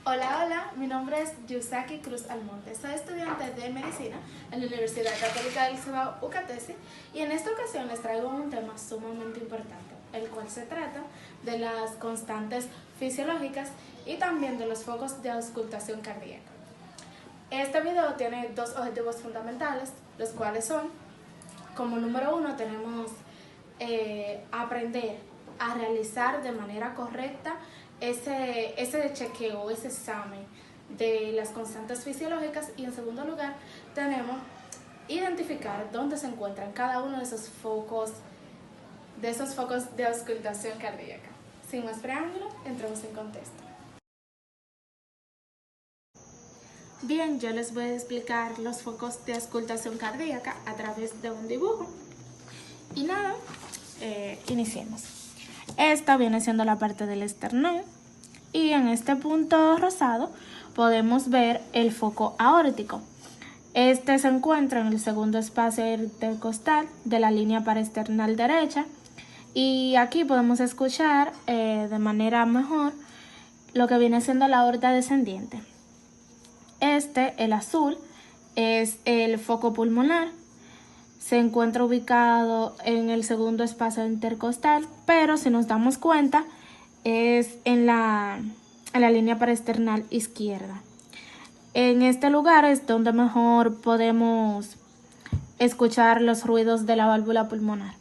Hola, hola, mi nombre es Yusaki Cruz Almonte, soy estudiante de Medicina en la Universidad Católica del Cibao, UCATESI, y en esta ocasión les traigo un tema sumamente importante, el cual se trata de las constantes fisiológicas y también de los focos de auscultación cardíaca. Este video tiene dos objetivos fundamentales, los cuales son, como número uno, tenemos aprender a realizar de manera correcta ese chequeo, ese examen de las constantes fisiológicas, y en segundo lugar tenemos identificar dónde se encuentran cada uno de esos focos de auscultación cardíaca. Sin más preámbulo, entremos en contexto. Bien, yo les voy a explicar los focos de auscultación cardíaca a través de un dibujo. Y nada, iniciemos. Esta viene siendo la parte del esternón y en este punto rosado podemos ver el foco aórtico. Este se encuentra en el segundo espacio intercostal de la línea paraesternal derecha y aquí podemos escuchar de manera mejor lo que viene siendo la aorta descendiente. El azul, es el foco pulmonar. Se encuentra ubicado en el segundo espacio intercostal, pero si nos damos cuenta es en la línea paraesternal izquierda. En este lugar es donde mejor podemos escuchar los ruidos de la válvula pulmonar.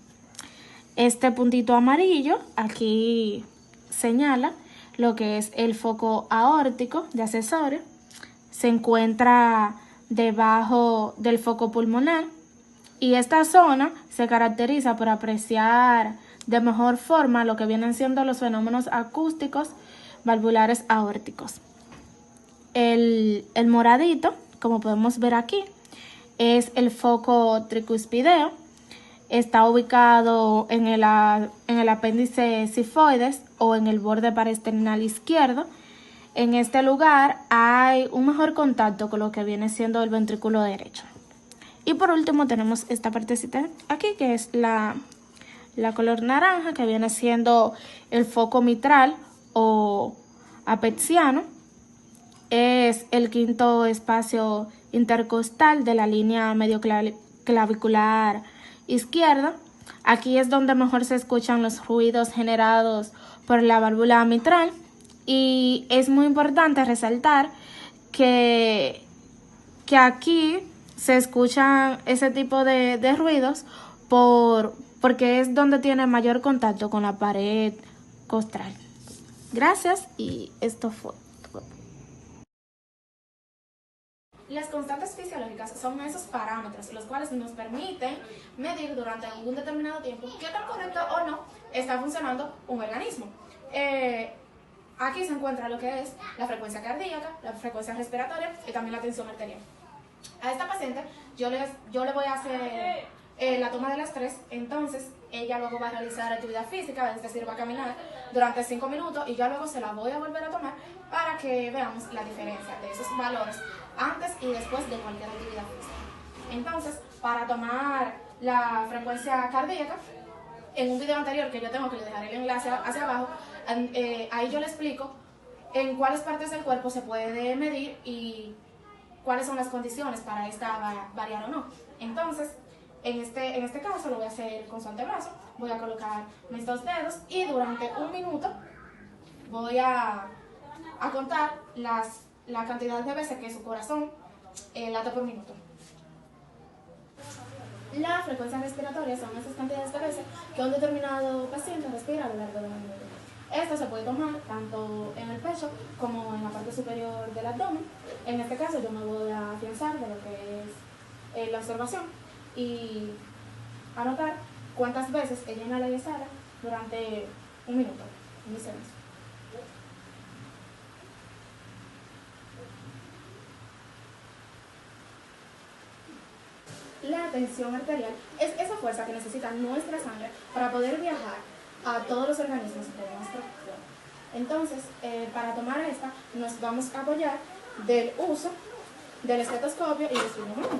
Este puntito amarillo aquí señala lo que es el foco aórtico de accesorio. Se encuentra debajo del foco pulmonar. Y esta zona se caracteriza por apreciar de mejor forma lo que vienen siendo los fenómenos acústicos valvulares aórticos. El moradito, como podemos ver aquí, es el foco tricuspideo. Está ubicado en el apéndice sifoides o en el borde paraesternal izquierdo. En este lugar hay un mejor contacto con lo que viene siendo el ventrículo derecho. Y por último tenemos esta partecita aquí que es la color naranja, que viene siendo el foco mitral o apexiano. Es el quinto espacio intercostal de la línea medioclavicular izquierda. Aquí es donde mejor se escuchan los ruidos generados por la válvula mitral, y es muy importante resaltar que aquí se escuchan ese tipo de ruidos porque es donde tiene mayor contacto con la pared costral. Gracias, y esto fue todo. Las constantes fisiológicas son esos parámetros los cuales nos permiten medir durante un determinado tiempo qué tan correcto o no está funcionando un organismo. Aquí se encuentra lo que es la frecuencia cardíaca, la frecuencia respiratoria y también la tensión arterial. A esta paciente yo le voy a hacer la toma del estrés, entonces ella luego va a realizar actividad física, es decir, va a caminar durante 5 minutos y yo luego se la voy a volver a tomar para que veamos la diferencia de esos valores antes y después de cualquier actividad física. Entonces, para tomar la frecuencia cardíaca, en un video anterior que yo tengo, que le dejaré el enlace hacia abajo, ahí yo le explico en cuáles partes del cuerpo se puede medir y cuáles son las condiciones para esta variar o no. Entonces, en este caso lo voy a hacer con su antebrazo. Voy a colocar mis dos dedos y durante 1 minuto voy a contar la cantidad de veces que su corazón late por minuto. La frecuencia respiratoria son esas cantidades de veces que un determinado paciente respira a lo largo de 1 minuto. Esto se puede tomar tanto en el pecho como en la parte superior del abdomen. En este caso yo me voy a afianzar de lo que es la observación y anotar cuántas veces ella inhala y exhala durante 1 minuto. Iniciemos. La tensión arterial es esa fuerza que necesita nuestra sangre para poder viajar a todos los organismos de nuestro cuerpo. Entonces, para tomar esta, nos vamos a apoyar del uso del estetoscopio y del soniómetro.